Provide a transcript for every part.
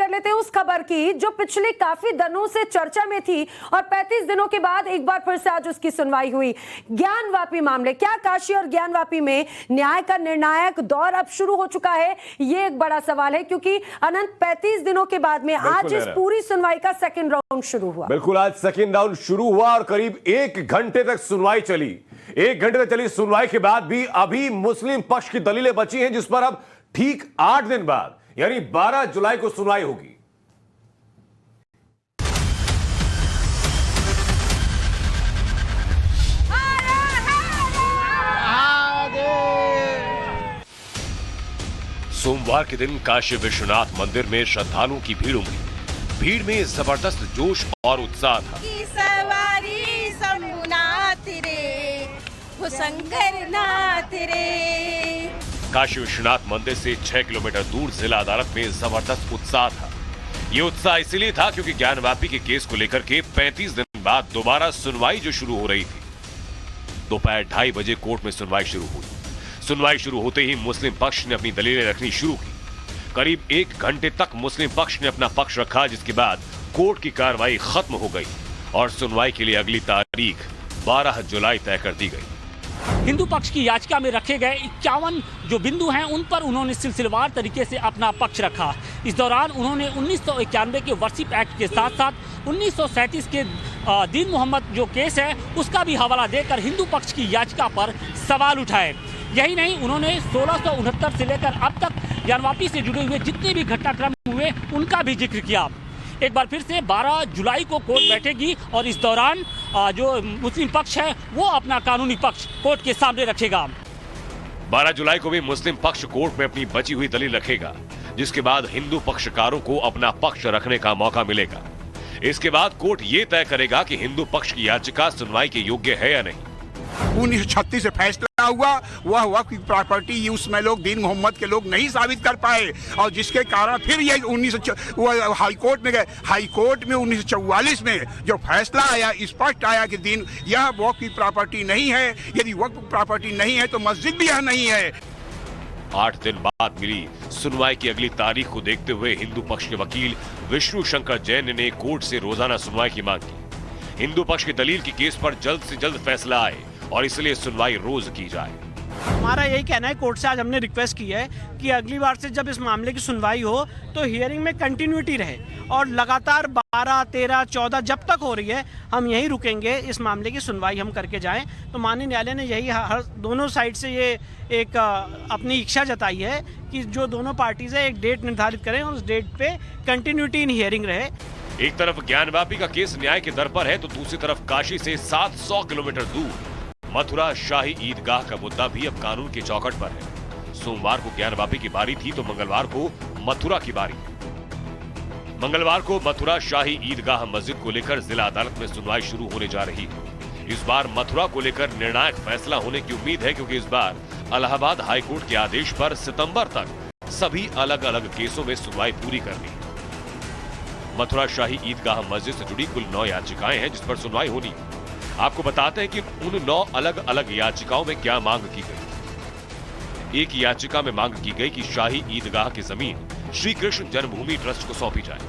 कर लेते हैं उस खबर की जो पिछले काफी दिनों से चर्चा में थी और 35 दिनों के बाद एक बार फिर से आज उसकी सुनवाई हुई। ज्ञानवापी मामले, क्या काशी और ज्ञानवापी में न्याय का निर्णायक दौर अब शुरू हो चुका है? ये एक बड़ा सवाल है क्योंकि अनंत 35 दिनों के बाद में आज इस पूरी सुनवाई का सेकंड राउंड शुरू हुआ। बिल्कुल, आज सेकंड राउंड शुरू हुआ और करीब 1 घंटे तक सुनवाई चली। 1 घंटे तक चली सुनवाई के बाद भी अभी मुस्लिम पक्ष की दलीलें बची हैं, जिस पर अब ठीक 8 दिन बाद यानी 12 जुलाई को सुनवाई होगी। सोमवार के दिन काशी विश्वनाथ मंदिर में श्रद्धालुओं की भीड़ उमड़ी। भीड़ में जबरदस्त जोश और उत्साह था। सवारी शंभुनाथ रे, वो शंकर नाथ रे। काशी विश्वनाथ मंदिर से 6 किलोमीटर दूर जिला अदालत में जबरदस्त उत्साह था। ये उत्साह इसलिए था क्योंकि ज्ञानवापी के केस को लेकर के 35 दिन बाद दोबारा सुनवाई जो शुरू हो रही थी। दोपहर 2:30 बजे कोर्ट में सुनवाई शुरू हुई। सुनवाई शुरू होते ही मुस्लिम पक्ष ने अपनी दलीलें रखनी शुरू की। करीब 1 घंटे तक मुस्लिम पक्ष ने अपना पक्ष रखा, जिसके बाद कोर्ट की कार्रवाई खत्म हो गई और सुनवाई के लिए अगली तारीख 12 जुलाई तय कर दी गई। हिंदू पक्ष की याचिका में रखे गए 51 जो बिंदु हैं उन पर उन्होंने सिलसिलेवार तरीके से अपना पक्ष रखा। इस दौरान उन्होंने 1991 के वर्शिप एक्ट के साथ साथ 1937 के दीन मोहम्मद जो केस है उसका भी हवाला देकर हिंदू पक्ष की याचिका पर सवाल उठाए। यही नहीं, उन्होंने 1669 से लेकर अब तक ज्ञानवापी से जुड़े हुए जितने भी घटनाक्रम हुए उनका भी जिक्र किया। एक बार फिर से 12 जुलाई को कोर्ट बैठेगी और इस दौरान जो मुस्लिम पक्ष है वो अपना कानूनी पक्ष कोर्ट के सामने रखेगा। 12 जुलाई को भी मुस्लिम पक्ष कोर्ट में अपनी बची हुई दलील रखेगा, जिसके बाद हिंदू पक्षकारों को अपना पक्ष रखने का मौका मिलेगा। इसके बाद कोर्ट ये तय करेगा कि हिंदू पक्ष की याचिका सुनवाई के योग्य है या नहीं। 1936 से फैसला हुआ, वह वक्फ की प्रॉपर्टी उसमें लोग दीन मोहम्मद के लोग नहीं साबित कर पाए और जिसके कारण फिर ये हाईकोर्ट में गए। हाईकोर्ट में 1944 में जो फैसला आया, स्पष्ट आया कि दीन यह वक्फ की प्रॉपर्टी नहीं है। यदि वक्फ की प्रॉपर्टी नहीं है तो मस्जिद भी यह नहीं है। 8 दिन बाद मिली सुनवाई की अगली तारीख को देखते हुए हिंदू पक्ष के वकील विष्णु शंकर जैन ने कोर्ट से रोजाना सुनवाई की मांग की। हिंदू पक्ष की दलील की केस पर जल्द से जल्द फैसला आए और इसलिए सुनवाई रोज की जाए। हमारा यही कहना है, कोर्ट से आज हमने रिक्वेस्ट की है कि अगली बार से जब इस मामले की सुनवाई हो तो हियरिंग में कंटिन्यूटी रहे और लगातार 12, 13, 14 जब तक हो रही है हम यहीं रुकेंगे, इस मामले की सुनवाई हम करके जाएं। तो माननीय न्यायालय ने यही हर दोनों साइड से ये एक अपनी इच्छा जताई है कि जो दोनों पार्टीज है एक डेट निर्धारित करें और उस डेट पे कंटिन्यूटी इन हियरिंग रहे। एक तरफ ज्ञानवापी का केस न्याय के दर पर है तो दूसरी तरफ काशी से 700 किलोमीटर दूर मथुरा शाही ईदगाह का मुद्दा भी अब कानून के चौखट पर है। सोमवार को ज्ञानवापी की बारी थी तो मंगलवार को मथुरा की बारी। मंगलवार को मथुरा शाही ईदगाह मस्जिद को लेकर जिला अदालत में सुनवाई शुरू होने जा रही है। इस बार मथुरा को लेकर निर्णायक फैसला होने की उम्मीद है क्योंकि इस बार इलाहाबाद हाईकोर्ट के आदेश पर सितंबर तक सभी अलग अलग केसों में सुनवाई पूरी करनी है। मथुरा शाही ईदगाह मस्जिद से जुड़ी कुल 9 याचिकाएं हैं जिस पर सुनवाई होनी है। आपको बताते हैं कि उन 9 अलग अलग याचिकाओं में क्या मांग की गई। एक याचिका में मांग की गई कि शाही ईदगाह की जमीन श्री कृष्ण जन्मभूमि ट्रस्ट को सौंपी जाए।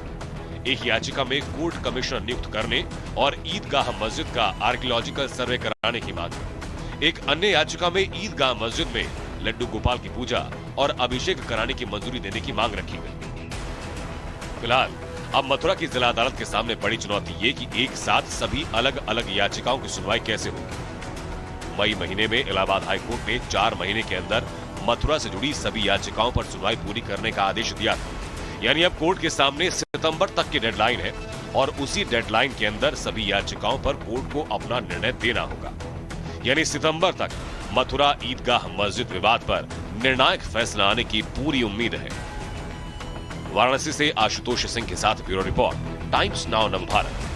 एक याचिका में कोर्ट कमिश्नर नियुक्त करने और ईदगाह मस्जिद का आर्कियोलॉजिकल सर्वे कराने की मांग है। एक अन्य याचिका में ईदगाह मस्जिद में लड्डू गोपाल की पूजा और अभिषेक कराने की मंजूरी देने की मांग रखी गई। फिलहाल अब मथुरा की जिला अदालत के सामने बड़ी चुनौती ये कि एक साथ सभी अलग अलग याचिकाओं की सुनवाई कैसे होगी। मई महीने में इलाहाबाद हाईकोर्ट ने 4 महीने के अंदर मथुरा से जुड़ी सभी याचिकाओं पर सुनवाई पूरी करने का आदेश दिया था। यानी अब कोर्ट के सामने सितंबर तक की डेडलाइन है और उसी डेडलाइन के अंदर सभी याचिकाओं पर कोर्ट को अपना निर्णय देना होगा। यानी सितंबर तक मथुरा ईदगाह मस्जिद विवाद पर निर्णायक फैसला आने की पूरी उम्मीद है। वाराणसी से आशुतोष सिंह के साथ bureau report, times now Navbharat.